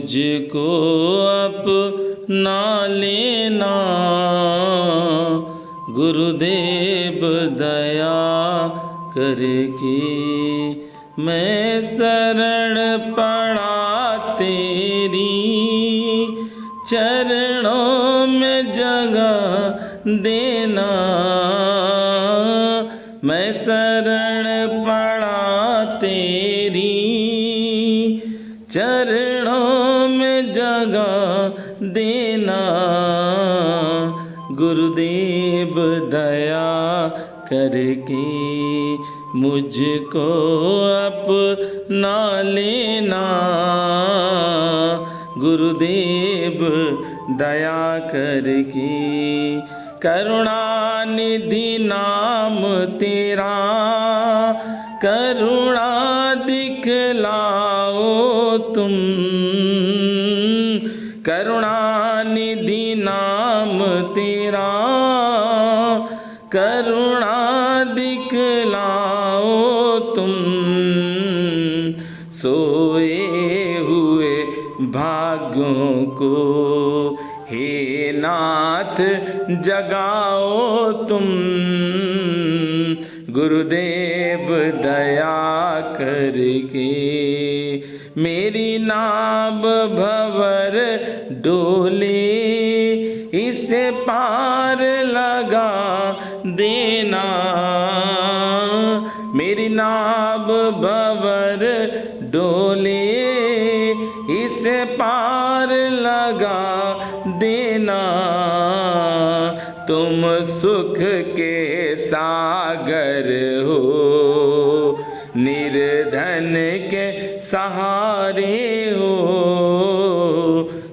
मुझको अपना लेना, गुरुदेव दया करके मैं शरण पड़ा तेरी, चरणों में जगह देना। मैं शरण पड़ा तेरी, चरणों में जगह देना। गुरुदेव दया करके मुझको अपना लेना, गुरुदेव दया करके। करुणानिधि नाम तेरा, करुणा दिखलाओ तुम। करुणानिधि नाम तेरा, करुणा दिखलाओ तुम। सोए हुए भाग्यों को हे नाथ जगाओ तुम। गुरुदेव दया करके मेरी नाव भंवर डोले, इसे पार लगा देना। मेरी नाव भंवर डोले, इसे पार लगा देना। तुम सुख के सागर हो, निर्धन के सहारे हो।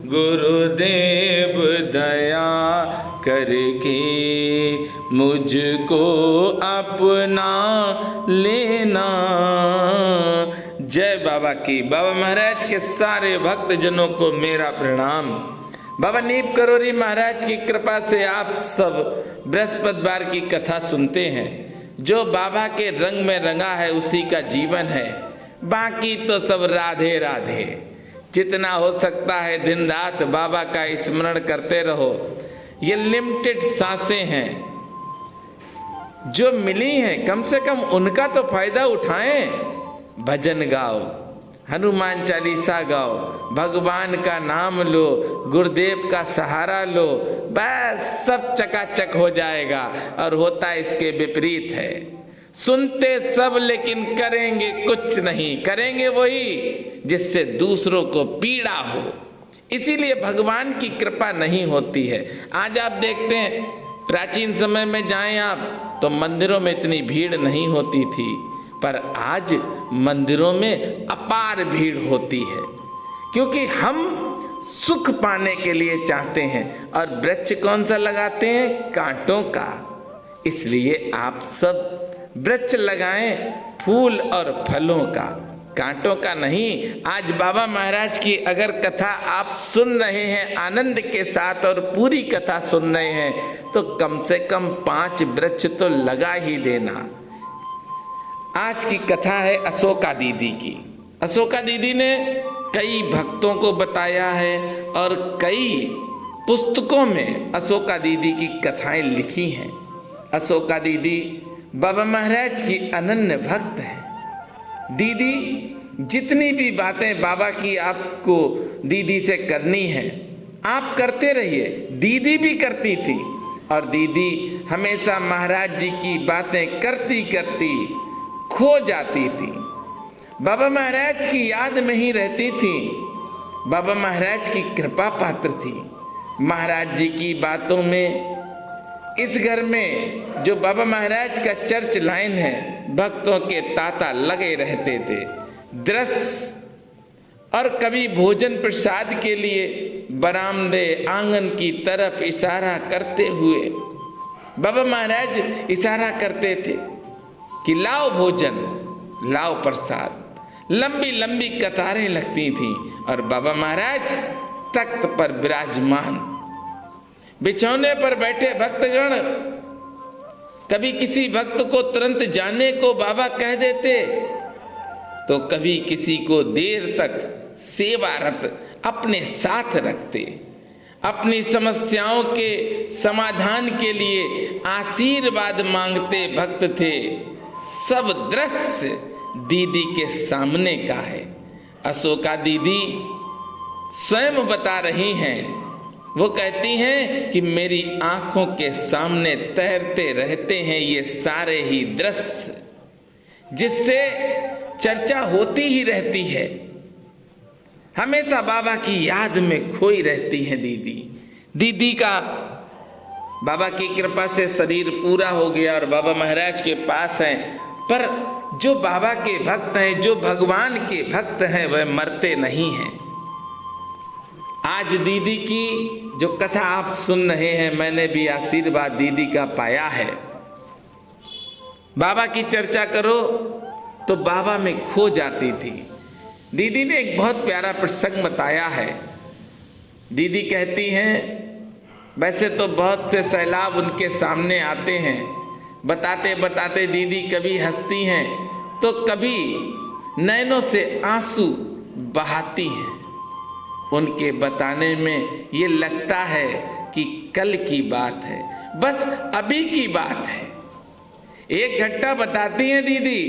गुरुदेव दया करके मुझको अपना लेना। जय बाबा की। बाबा महाराज के सारे भक्तजनों को मेरा प्रणाम। बाबा नीप करोरी महाराज की कृपा से आप सब बृहस्पतिवार की कथा सुनते हैं। जो बाबा के रंग में रंगा है उसी का जीवन है, बाकी तो सब राधे राधे। जितना हो सकता है दिन रात बाबा का स्मरण करते रहो। ये लिमिटेड सांसें हैं जो मिली हैं, कम से कम उनका तो फायदा उठाएं। भजन गाओ, हनुमान चालीसा गाओ, भगवान का नाम लो, गुरुदेव का सहारा लो, बस सब चकाचक हो जाएगा। और होता इसके विपरीत है। सुनते सब लेकिन करेंगे कुछ नहीं। करेंगे वही जिससे दूसरों को पीड़ा हो। इसीलिए भगवान की कृपा नहीं होती है। आज आप देखते हैं, प्राचीन समय में जाएं आप तो मंदिरों में इतनी भीड़ नहीं होती थी, पर आज मंदिरों में अपार भीड़ होती है। क्योंकि हम सुख पाने के लिए चाहते हैं। और वृक्ष कौन सा लगाते हैं? कांटों का। इसलिए आप सब वृक्ष लगाएं, फूल और फलों का, कांटों का नहीं। आज बाबा महाराज की अगर कथा आप सुन रहे हैं आनंद के साथ और पूरी कथा सुन रहे हैं, तो कम से कम 5 वृक्ष तो लगा ही देना। आज की कथा है अशोका दीदी की। अशोका दीदी ने कई भक्तों को बताया है और कई पुस्तकों में अशोका दीदी की कथाएं लिखी हैं। अशोका दीदी बाबा महाराज की अनन्य भक्त है। दीदी जितनी भी बातें बाबा की आपको दीदी से करनी है आप करते रहिए। दीदी भी करती थी और दीदी हमेशा महाराज जी की बातें करती करती खो जाती थी। बाबा महाराज की याद में ही रहती थी। बाबा महाराज की कृपा पात्र थी। महाराज जी की बातों में इस घर में जो बाबा महाराज का चर्च लाइन है, भक्तों के तांता लगे रहते थे। दृश्य और कभी भोजन प्रसाद के लिए बरामदे आंगन की तरफ इशारा करते हुए बाबा महाराज इशारा करते थे कि लाओ भोजन, लाओ प्रसाद। लंबी लंबी कतारें लगती थीं और बाबा महाराज तख्त पर विराजमान, बिछौने पर बैठे भक्तगण कभी किसी भक्त को तुरंत जाने को बाबा कह देते, तो कभी किसी को देर तक सेवारत अपने साथ रखते, अपनी समस्याओं के समाधान के लिए आशीर्वाद मांगते भक्त थे। सब दृश्य दीदी के सामने का है। अशोका दीदी स्वयं बता रही हैं, वो कहती हैं कि मेरी आंखों के सामने तैरते रहते हैं ये सारे ही दृश्य, जिससे चर्चा होती ही रहती है। हमेशा बाबा की याद में खोई रहती है दीदी। दीदी का बाबा की कृपा से शरीर पूरा हो गया और बाबा महाराज के पास हैं, पर जो बाबा के भक्त हैं, जो भगवान के भक्त हैं, वह मरते नहीं हैं। आज दीदी की जो कथा आप सुन रहे हैं, मैंने भी आशीर्वाद दीदी का पाया है। बाबा की चर्चा करो तो बाबा में खो जाती थी। दीदी ने एक बहुत प्यारा प्रसंग बताया है। दीदी कहती हैं, वैसे तो बहुत से सैलाब उनके सामने आते हैं, बताते बताते दीदी कभी हंसती हैं तो कभी नैनों से आंसू बहाती हैं। उनके बताने में ये लगता है कि कल की बात है, बस अभी की बात है। एक घटना बताती हैं दीदी,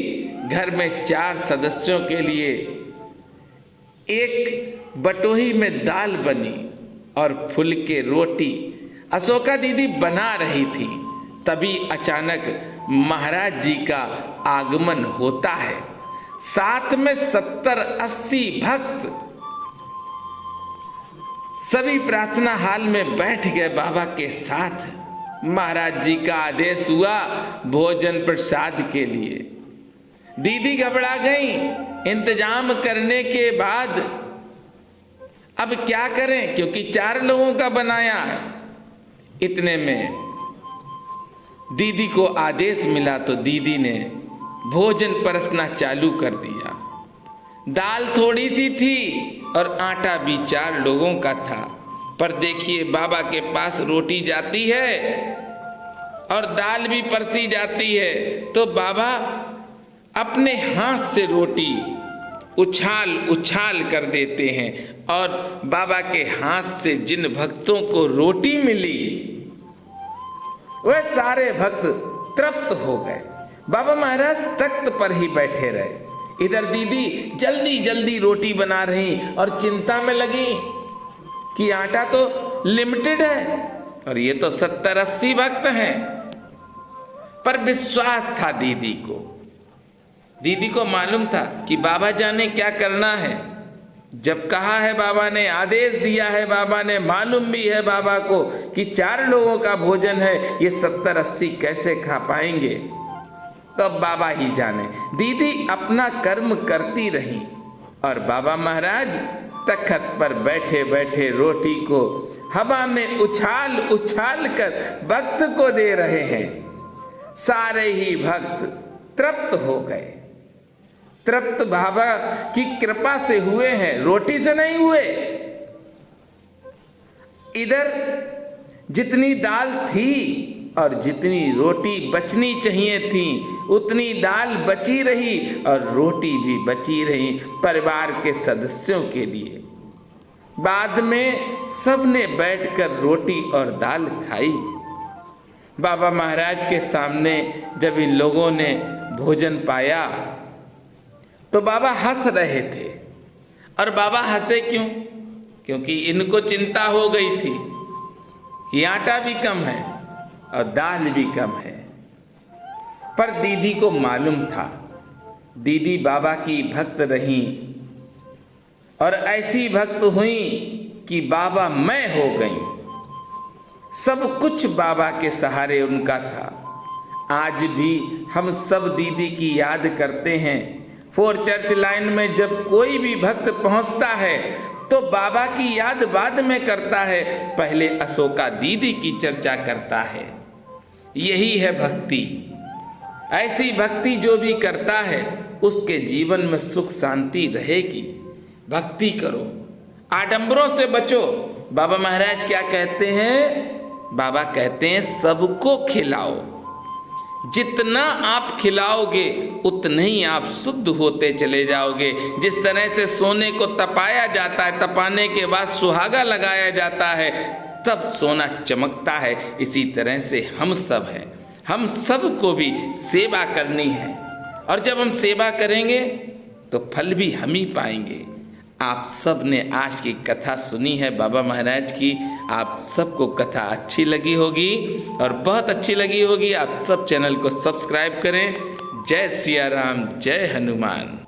घर में 4 सदस्यों के लिए एक बटोही में दाल बनी और फुलके रोटी अशोका दीदी बना रही थी। तभी अचानक महाराज जी का आगमन होता है। साथ में 70-80 भक्त सभी प्रार्थना हाल में बैठ गए बाबा के साथ। महाराज जी का आदेश हुआ भोजन प्रसाद के लिए। दीदी घबरा गई। इंतजाम करने के बाद अब क्या करें, क्योंकि 4 लोगों का बनाया है। इतने में दीदी को आदेश मिला तो दीदी ने भोजन परसना चालू कर दिया। दाल थोड़ी सी थी और आटा भी 4 लोगों का था, पर देखिए बाबा के पास रोटी जाती है और दाल भी परसी जाती है तो बाबा अपने हाथ से रोटी उछाल उछाल कर देते हैं और बाबा के हाथ से जिन भक्तों को रोटी मिली वह सारे भक्त तृप्त हो गए। बाबा महाराज तख्त पर ही बैठे रहे। इधर दीदी जल्दी जल्दी रोटी बना रही और चिंता में लगी कि आटा तो लिमिटेड है और ये तो 70-80 भक्त हैं। पर विश्वास था दीदी को। दीदी को मालूम था कि बाबा जाने क्या करना है। जब कहा है बाबा ने, आदेश दिया है बाबा ने, मालूम भी है बाबा को कि 4 लोगों का भोजन है, ये 70-80 कैसे खा पाएंगे, तो अब बाबा ही जाने। दीदी अपना कर्म करती रही और बाबा महाराज तख्त पर बैठे बैठे रोटी को हवा में उछाल उछाल कर भक्त को दे रहे हैं। सारे ही भक्त तृप्त हो गए। तृप्त बाबा की कृपा से हुए हैं, रोटी से नहीं हुए। इधर जितनी दाल थी और जितनी रोटी बचनी चाहिए थी उतनी दाल बची रही और रोटी भी बची रही परिवार के सदस्यों के लिए। बाद में सबने बैठकर रोटी और दाल खाई। बाबा महाराज के सामने जब इन लोगों ने भोजन पाया तो बाबा हंस रहे थे। और बाबा हंसे क्यों? क्योंकि इनको चिंता हो गई थी कि आटा भी कम है और दाल भी कम है। पर दीदी को मालूम था, दीदी बाबा की भक्त रहीं और ऐसी भक्त हुई कि बाबा मैं हो गई। सब कुछ बाबा के सहारे उनका था। आज भी हम सब दीदी की याद करते हैं। 4 चर्च लाइन में जब कोई भी भक्त पहुंचता है तो बाबा की याद बाद में करता है, पहले अशोका दीदी की चर्चा करता है। यही है भक्ति। ऐसी भक्ति जो भी करता है उसके जीवन में सुख शांति रहेगी। भक्ति करो, आडंबरों से बचो। बाबा महाराज क्या कहते हैं? बाबा कहते हैं सबको खिलाओ। जितना आप खिलाओगे उतना ही आप शुद्ध होते चले जाओगे। जिस तरह से सोने को तपाया जाता है, तपाने के बाद सुहागा लगाया जाता है, तब सोना चमकता है, इसी तरह से हम सब हैं। हम सब को भी सेवा करनी है, और जब हम सेवा करेंगे तो फल भी हम ही पाएंगे। आप सब ने आज की कथा सुनी है बाबा महाराज की। आप सबको कथा अच्छी लगी होगी, और बहुत अच्छी लगी होगी। आप सब चैनल को सब्सक्राइब करें। जय सिया राम, जय हनुमान।